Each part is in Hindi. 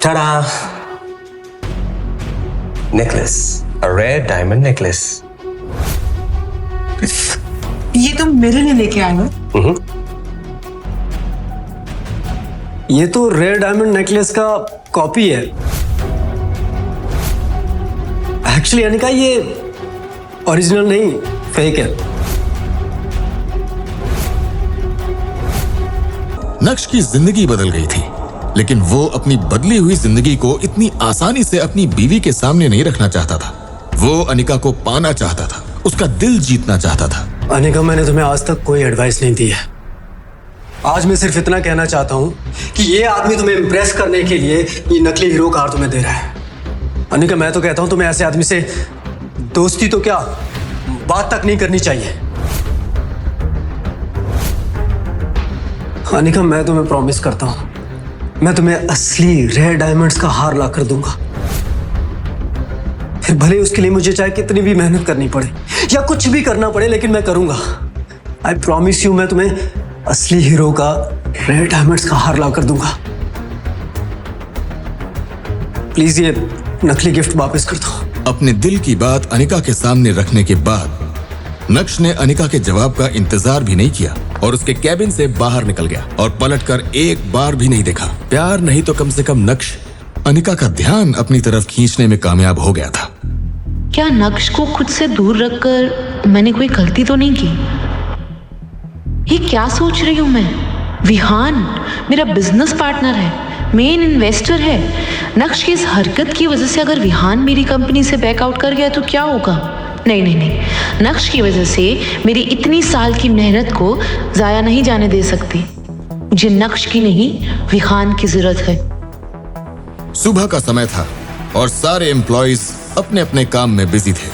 Ta-da! Necklace. A rare diamond necklace. ये तुम मेरे लिए लेके आए हो? ये तो रेयर डायमंड नेकलेस का कॉपी है। एक्चुअली अनिका ये ओरिजिनल नहीं, फेक है। नक्श की जिंदगी बदल गई थी, लेकिन वो अपनी बदली हुई जिंदगी को इतनी आसानी से अपनी बीवी के सामने नहीं रखना चाहता था। वो अनिका को पाना चाहता था, उसका दिल जीतना चाहता था। अनिका, मैंने तुम्हें आज तक कोई एडवाइस नहीं दी है। आज मैं सिर्फ इतना कहना चाहता हूँ कि ये आदमी तुम्हें इम्प्रेस करने के लिए ये नकली हीरो कार तुम्हें दे रहा है। अनिका, मैं तो कहता हूँ तुम्हें ऐसे आदमी से दोस्ती तो क्या, बात तक नहीं करनी चाहिए। अनिका, मैं तुम्हें प्रॉमिस करता हूँ, मैं तुम्हें असली रेयर डायमंड्स का हार ला कर दूंगा। फिर भले उसके लिए मुझे चाहे कितनी भी मेहनत करनी पड़े या कुछ भी करना पड़े, लेकिन मैं करूंगा। आई प्रॉमिस यू, मैं तुम्हें असली हीरो का रेयर डायमंड्स का हार ला कर दूंगा। प्लीज ये नकली गिफ्ट वापस कर दो। अपने दिल की बात अनिका के सामने रखने के बाद नक्श ने अनिका के जवाब का इंतजार भी नहीं किया और उसके कैबिन से बाहर निकल गया और पलटकर एक बार भी नहीं देखा। प्यार नहीं तो कम से कम नक्श अनिका का ध्यान अपनी तरफ खींचने में कामयाब हो गया था। क्या नक्श को खुद से दूर रखकर मैंने कोई गलती तो नहीं की? ये क्या सोच रही हूं मैं? विहान मेरा बिजनेस पार्टनर है, मेन इन्वेस्टर है। नक्श की इस हरकत की वजह से अगर विहान मेरी कंपनी से बैकआउट कर गया तो क्या होगा? नहीं नहीं नहीं, नक्श की वजह से मेरी इतनी साल की मेहनत को जाया नहीं जाने दे सकती। मुझे नक्श की नहीं, विहान की जरूरत है। सुबह का समय था और सारे एम्प्लॉइज अपने अपने काम में बिजी थे।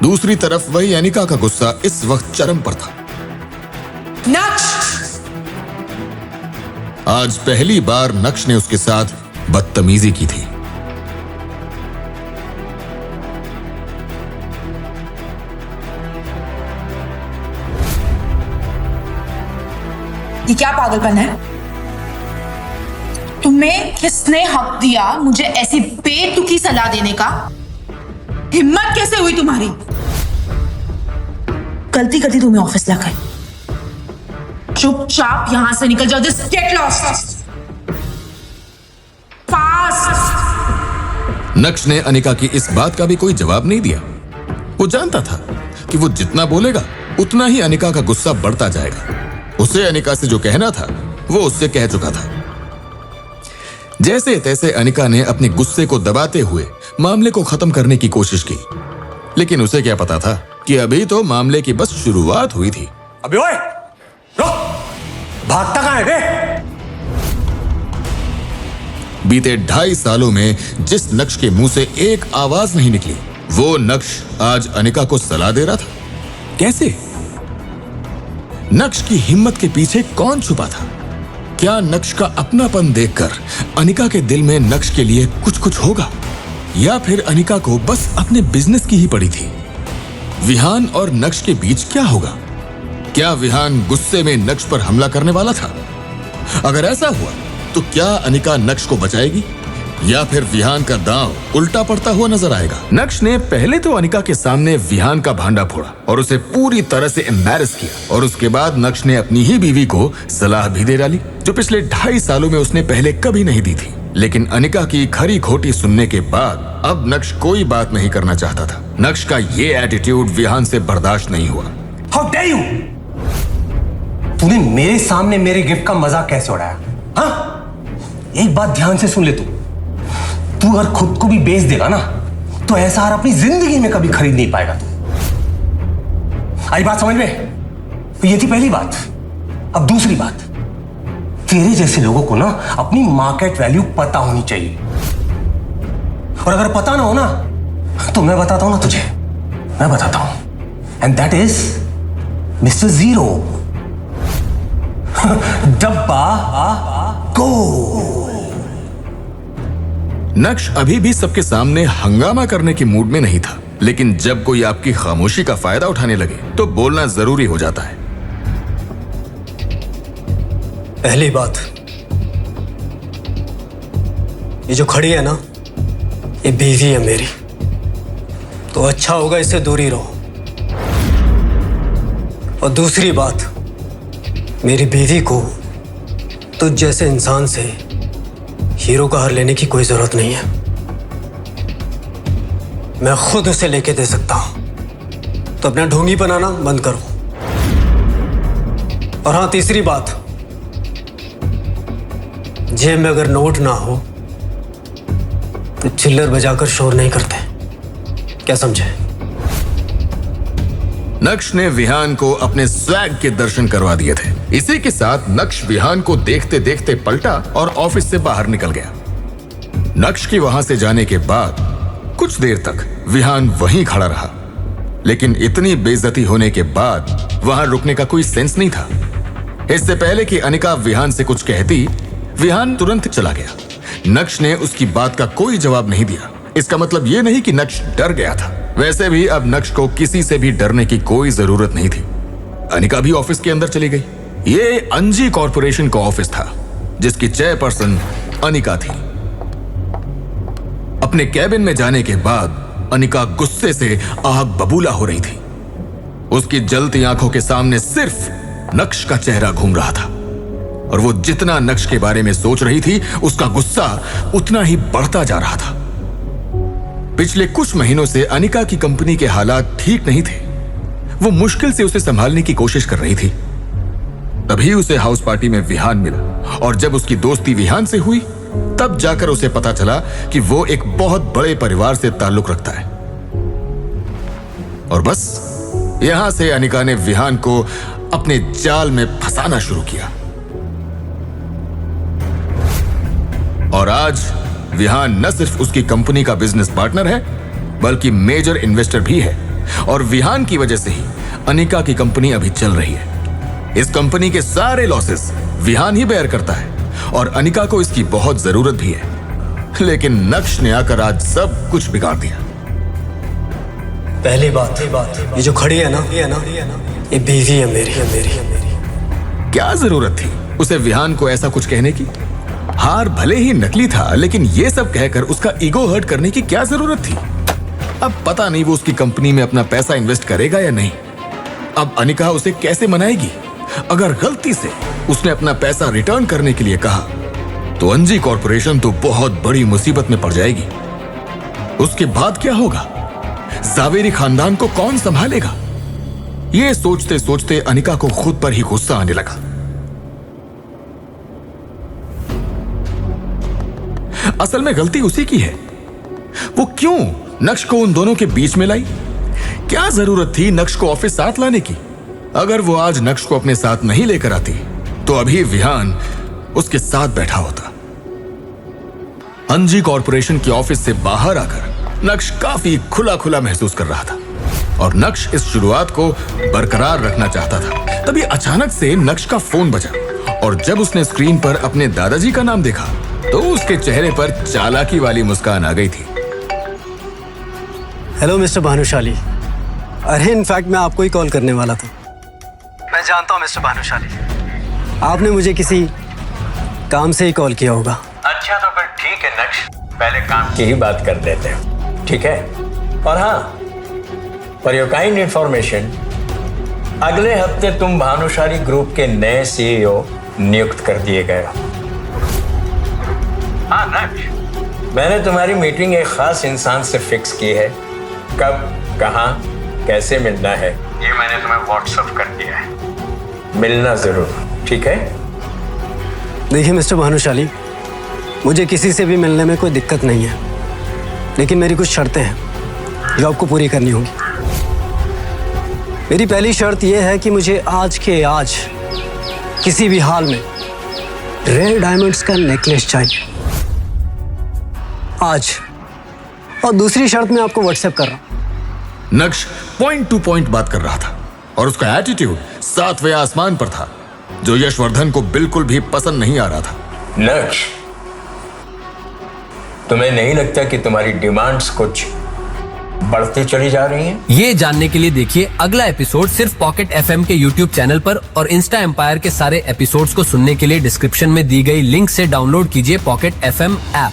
दूसरी तरफ वही अनिका का गुस्सा इस वक्त चरम पर था। नक्श! आज पहली बार नक्श ने उसके साथ बदतमीजी की थी। ये क्या पागलपन है? तुम्हें किसने हक दिया मुझे ऐसी बेतुकी सलाह देने का? हिम्मत कैसे हुई तुम्हारी? गलती करती तुम्हें ऑफिस ला गए। चुपचाप यहां से निकल जाओ। This get lost fast. नक्श ने अनिका की इस बात का भी कोई जवाब नहीं दिया। वो जानता था कि वो जितना बोलेगा उतना ही अनिका का गुस्सा बढ़ता जाएगा। उसे अनिका से जो कहना था वो उससे कह चुका था। जैसे तैसे अनिका ने अपने गुस्से को दबाते हुए मामले को खत्म करने की कोशिश की, लेकिन उसे क्या पता था कि अभी तो मामले की बस शुरुआत हुई थी। अबे ओए, रुक! भागता कहां है बे? बीते 2.5 सालों में जिस नक्श के मुंह से एक आवाज नहीं निकली, वो नक्श आज अनिका को सलाह दे रहा था। कैसे? नक्श की हिम्मत के पीछे कौन छुपा था? क्या नक्श का अपनापन देखकर अनिका के दिल में नक्श के लिए कुछ कुछ होगा, या फिर अनिका को बस अपने बिजनेस की ही पड़ी थी? विहान और नक्श के बीच क्या होगा? क्या विहान गुस्से में नक्श पर हमला करने वाला था? अगर ऐसा हुआ तो क्या अनिका नक्श को बचाएगी या फिर विहान का दांव उल्टा पड़ता हुआ नजर आएगा? नक्श ने पहले तो अनिका के सामने विहान का भांडा फोड़ा और उसे पूरी तरह से एम्बैरस किया, और उसके बाद नक्श ने अपनी ही बीवी को सलाह भी दे डाली जो पिछले 2.5 सालों में उसने पहले कभी नहीं दी थी। लेकिन अनिका की खरी खोटी सुनने के बाद अब नक्श कोई बात नहीं करना चाहता था। नक्श का ये एटीट्यूड विहान से बर्दाश्त नहीं हुआ। How dare you! तूने मेरे सामने मेरे गिफ्ट का मजाक कैसे उड़ाया? हाँ? एक बात ध्यान से सुन ले, तू अगर खुद को भी बेच देगा ना तो ऐसा हार अपनी जिंदगी में कभी खरीद नहीं पाएगा तू। आई बात समझ में? तो ये थी पहली बात। अब दूसरी बात, तेरे जैसे लोगों को ना अपनी मार्केट वैल्यू पता होनी चाहिए, और अगर पता ना हो ना तो मैं बताता हूं ना तुझे, मैं बताता हूं, and that is mister zero. डब्बा गो। नक्श अभी भी सबके सामने हंगामा करने के मूड में नहीं था, लेकिन जब कोई आपकी खामोशी का फायदा उठाने लगे तो बोलना जरूरी हो जाता है। पहली बात, ये जो खड़ी है ना, ये बीवी है मेरी, तो अच्छा होगा इससे दूर ही रहो। और दूसरी बात, मेरी बीवी को तुझ जैसे इंसान से हीरो का हार लेने की कोई जरूरत नहीं है। मैं खुद उसे लेके दे सकता हूं। तो अपना ढोंगी बनाना बंद करो। और हाँ, तीसरी बात, जेब में अगर नोट ना हो तो चिल्लर बजाकर शोर नहीं करते, क्या समझे? नक्श ने विहान को अपने स्वैग के दर्शन करवा दिए थे। इसी के साथ नक्श विहान को देखते देखते पलटा और ऑफिस से बाहर निकल गया। नक्श की वहां से जाने के बाद कुछ देर तक विहान वहीं खड़ा रहा, लेकिन इतनी बेइज्जती होने के बाद वहां रुकने का कोई सेंस नहीं था। इससे पहले कि अनिका विहान से कुछ कहती, विहान तुरंत चला गया। नक्श ने उसकी बात का कोई जवाब नहीं दिया। इसका मतलब यह नहीं कि नक्श डर गया था। वैसे भी अब नक्श को किसी से भी डरने की कोई जरूरत नहीं थी। अनिका भी ऑफिस के अंदर चली गई। ये अंजी कॉरपोरेशन का ऑफिस था, जिसकी चेयरपर्सन अनिका थी। अपने कैबिन में जाने के बाद अनिका गुस्से से आग बबूला हो रही थी। उसकी जलती आंखों के सामने सिर्फ नक्श का चेहरा घूम रहा था, और वो जितना नक्श के बारे में सोच रही थी, उसका गुस्सा उतना ही बढ़ता जा रहा था। पिछले कुछ महीनों से अनिका की कंपनी के हालात ठीक नहीं थे। वो मुश्किल से उसे संभालने की कोशिश कर रही थी। तभी उसे हाउस पार्टी में विहान मिला, और जब उसकी दोस्ती विहान से हुई, तब जाकर उसे पता चला कि वो एक बहुत बड़े परिवार से ताल्लुक रखता है। और बस यहां से अनिका ने विहान को अपने जाल में फंसाना शुरू किया। और आज विहान न सिर्फ उसकी कंपनी का बिजनेस पार्टनर है, बल्कि मेजर इन्वेस्टर भी है। और विहान की वजह से ही अनिका की कंपनी अभी चल रही है। इस कंपनी के सारे लॉसेस विहान ही बेयर करता है, और अनिका को इसकी बहुत जरूरत भी है। लेकिन नक्श ने आकर आज सब कुछ बिगाड़ दिया। पहली बात, ये जो खड़ी है ना, ये बीवी है मेरी। क्या जरूरत थी उसे विहान को ऐसा कुछ कहने की? हार भले ही नकली था, लेकिन ये सब कहकर उसका ईगो हर्ट करने की क्या जरूरत थी? अब पता नहीं वो उसकी कंपनी में अपना पैसा इन्वेस्ट करेगा या नहीं। अब अनिका उसे कैसे मनाएगी? अगर गलती से उसने अपना पैसा रिटर्न करने के लिए कहा, तो अंजी कॉरपोरेशन तो बहुत बड़ी मुसीबत में पड़ जाएगी। उसके बाद क्या होगा? जावेरी खानदान को कौन संभालेगा? यह सोचते सोचते अनिका को खुद पर ही गुस्सा आने लगा। असल में गलती उसी की है। वो क्यों नक्श को उन दोनों के बीच में लाई? क्या जरूरत थी नक्श को ऑफिस साथ लाने की? अगर वो आज नक्श को अपने साथ नहीं लेकर आती, तो अभी विहान उसके साथ बैठा होता। अंजी कॉरपोरेशन के ऑफिस से बाहर आकर नक्श काफी खुला खुला महसूस कर रहा था, और नक्श इस शुरुआत को बरकरार रखना चाहता था। तभी अचानक से नक्श का फोन बजा, और जब उसने स्क्रीन पर अपने दादाजी का नाम देखा, तो उसके चेहरे पर चालाकी वाली मुस्कान आ गई थी। Hello mister Bhanushali. अरे इनफैक्ट मैं आपको ही कॉल करने वाला था। मैं जानता हूँ मिस्टर भानुशाली, आपने मुझे किसी काम से ही कॉल किया होगा। अच्छा, तो फिर ठीक है नक्श, पहले काम की ही बात कर लेते हैं, ठीक है? और हाँ, फॉर योर काइंड इंफॉर्मेशन, अगले हफ्ते तुम भानुशाली ग्रुप के नए सीईओ नियुक्त कर दिए गए हो। हाँ नक्श, मैंने तुम्हारी मीटिंग एक खास इंसान से फिक्स की है। कब, कहाँ, कैसे मिलना है, ये मैंने तुम्हें व्हाट्सएप कर दिया है। मिलना जरूर, ठीक है? देखिए मिस्टर भानुशाली, मुझे किसी से भी मिलने में कोई दिक्कत नहीं है, लेकिन मेरी कुछ शर्तें हैं जो आपको पूरी करनी होगी। मेरी पहली शर्त यह है कि मुझे आज के आज किसी भी हाल में रेयर डायमंड्स का नेकलेस चाहिए, आज। और दूसरी शर्त मैं आपको व्हाट्सएप कर रहा हूं। नक्श पॉइंट टू पॉइंट बात कर रहा था, और उसका एटीट्यूड सातवें आसमान पर था, जो यशवर्धन को बिल्कुल भी पसंद नहीं आ रहा था। नक्श, तुम्हें नहीं लगता कि तुम्हारी डिमांड्स कुछ बढ़ती चली जा रही हैं? ये जानने के लिए देखिए अगला एपिसोड सिर्फ पॉकेट एफएम के यूट्यूब चैनल पर, और इंस्टा एम्पायर के सारे एपिसोड्स को सुनने के लिए डिस्क्रिप्शन में दी गई लिंक से डाउनलोड कीजिए पॉकेट एफएम ऐप।